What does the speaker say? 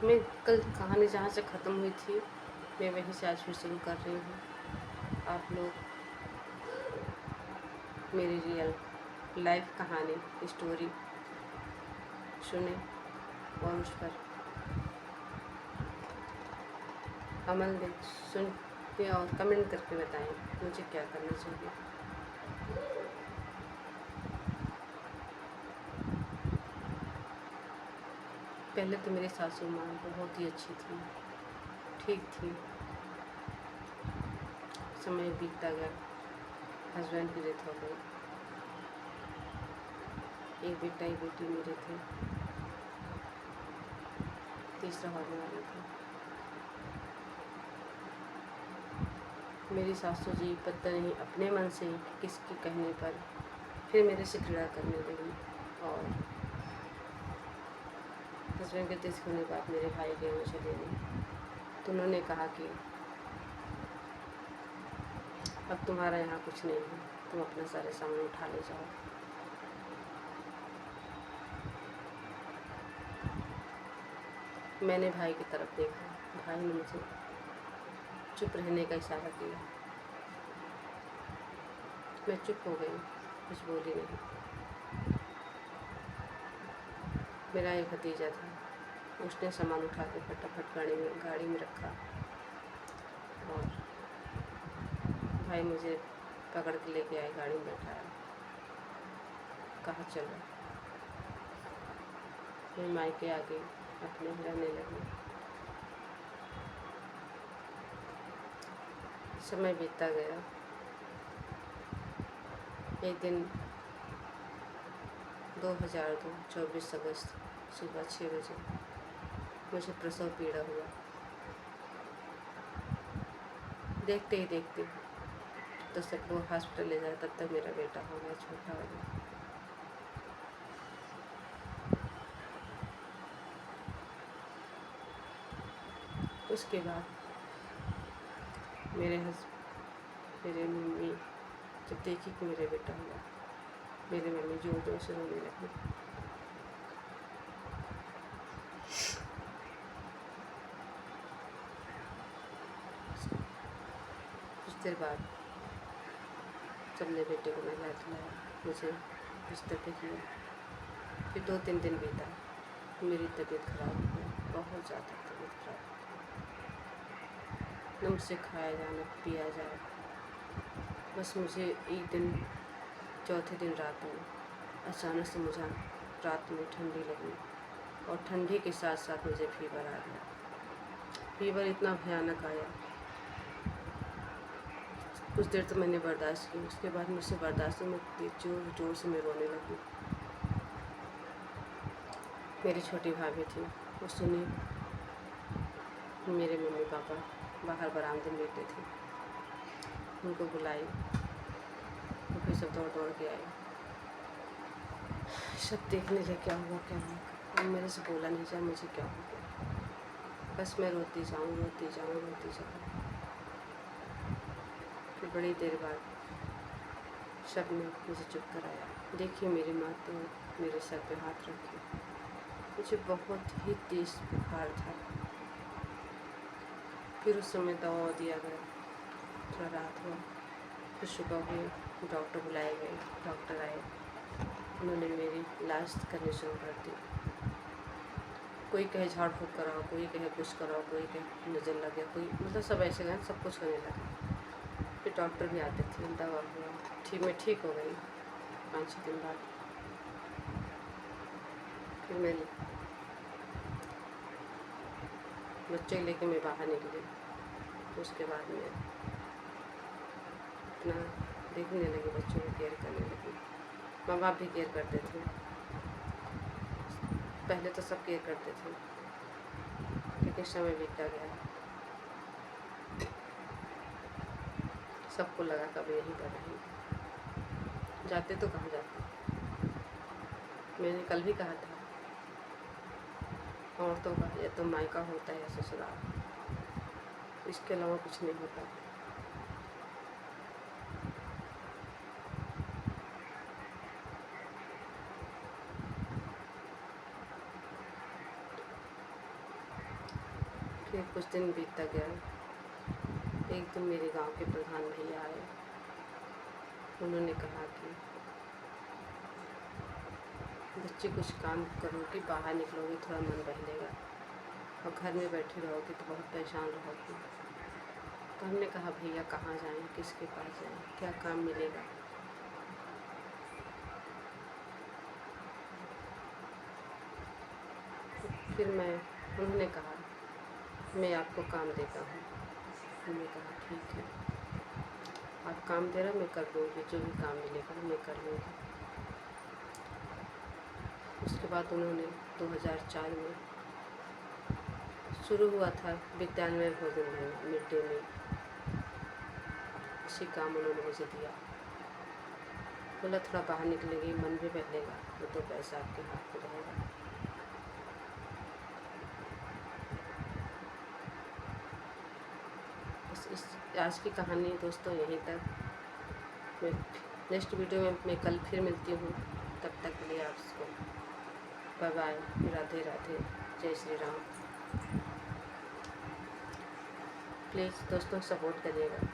मैं कल कहानी जहाँ से ख़त्म हुई थी मैं वहीं से आज फिर शुरू कर रही हूँ। आप लोग मेरी रियल लाइफ कहानी स्टोरी सुने और उस पर अमल दें, सुन के और कमेंट करके बताएं मुझे क्या करना चाहिए। पहले तो मेरी सासू माँ बहुत ही अच्छी थी, ठीक थी। समय बीतता गया, हस्बैंड की डेथ हो गई। एक बेटा एक बेटी मेरे थे, तीसरा होने वाला था। मेरी सासू जी पता नहीं अपने मन से किसके कहने पर फिर मेरे से घृणा करने लगी और हस्बैंड के डेथ होने के बाद मेरे भाई गए मुझे लेने, तो उन्होंने कहा कि अब तुम्हारा यहाँ कुछ नहीं है, तुम अपना सारे सामान उठा ले जाओ। मैंने भाई की तरफ देखा, भाई ने मुझे चुप रहने का इशारा किया। मैं चुप हो गई, कुछ बोली नहीं। मेरा एक भतीजा था, उसने सामान उठा के फटाफट गाड़ी में रखा और भाई मुझे पकड़ के लेके आए, गाड़ी में बैठाया, कहा चलो। मैं मायके आ गई, अपने रहने लगी। समय बीतता गया। एक दिन 2002 24 अगस्त सुबह 6 बजे मुझे प्रसव पीड़ा हुआ। देखते ही देखते तो सब लोग हॉस्पिटल ले जाए, तब तक मेरा बेटा हो गया, छोटा वाला। उसके बाद मेरे मम्मी जब देखी कि मेरा बेटा हुआ, मेरी मम्मी जोर जोर से रोने लगी। कुछ देर बाद सबने बेटे को नहला धुलाया, मुझे बिस्तर पे किया। फिर 2-3 दिन बीता, मेरी तबीयत खराब हो गई, बहुत ज़्यादा तबीयत खराब। न मुझसे खाया जाए न पिया जाए। बस मुझे एक दिन चौथे दिन रात में अचानक से मुझे रात में ठंडी लगी और ठंडी के साथ साथ मुझे फीवर आ गया। फीवर इतना भयानक आया, कुछ देर तो मैंने बर्दाश्त की। उसके बाद मुझसे बर्दाश्त में जोर जोर से मैं रोने लगी। मेरी छोटी भाभी थी, वो सुनी। मेरे मम्मी पापा बाहर बरामदे में बैठे थे, उनको बुलाई तो फिर सब दौड़ दौड़ के आए। सब देखने लगे क्या हुआ क्या हुआ। मेरे से बोला नहीं जा मुझे क्या हो गया, बस मैं रोती जाऊँ रोती जाऊँ रोती जाऊँ। फिर बड़ी देर बाद सब ने मुझे चुप कराया। देखिए मेरी माँ तो मेरे सर पे हाथ रखी। मुझे बहुत ही तेज़ बुखार था। फिर उस समय दवा दिया गया, थोड़ा रात हुआ। फिर सुबह हुई, डॉक्टर बुलाए गए, डॉक्टर आए, उन्होंने मेरी इलाज करनी शुरू कर दी। कोई कहे झाड़ फूँक कराओ, कोई कहे कुछ कराओ, कोई कहे नज़र लगे, कोई मतलब सब ऐसे गए, सब कुछ करने लगे। फिर डॉक्टर भी आते थे, दवा हुआ, मैं ठीक हो गई 5-6 दिन बाद। फिर मैं बच्चे लेके मैं बाहर निकली। उसके बाद में अपना देखने लगी, बच्चों को केयर करने लगी। माँ बाप भी केयर करते थे, पहले तो सब केयर करते थे, लेकिन समय बीतता गया। सबको लगा कब यहीं पर रहेंगे, जाते तो कहाँ जाते। मैंने कल भी कहा था, औरतों का या तो मायका होता है या ससुराल, इसके अलावा कुछ नहीं होता। फिर कुछ दिन बीतता गया। एक दिन मेरे गांव के प्रधान भैया आए। उन्होंने कहा कि बच्चे कुछ काम करोगी, बाहर निकलोगी थोड़ा मन बहलेगा, और घर में बैठी रहोगी तो बहुत परेशान रहोगी। तो हमने कहा भैया कहाँ जाएं, किसके पास जाएं, क्या काम मिलेगा। फिर उन्होंने कहा मैं आपको काम देता हूँ। मैंने कहा ठीक है, आप काम दे रहे हो, मैं कर लूँगी, जो भी काम मिलेगा मैं कर लूँगी। उसके बाद उन्होंने 2004 में शुरू हुआ था विद्यालय भोजन देना, मिड डे मील। इसी काम उन्होंने मुझे दिया। बोला थोड़ा बाहर निकलेगी, मन भी बहलेगा, वो तो पैसा आपके हाथ में रहेगा। बस इस आज की कहानी दोस्तों यहीं तक। मैं नेक्स्ट वीडियो में मैं कल फिर मिलती हूँ। तब तक के लिए आपको बाय बाय, राधे राधे, जय श्री राम। प्लीज़ दोस्तों सपोर्ट करिएगा।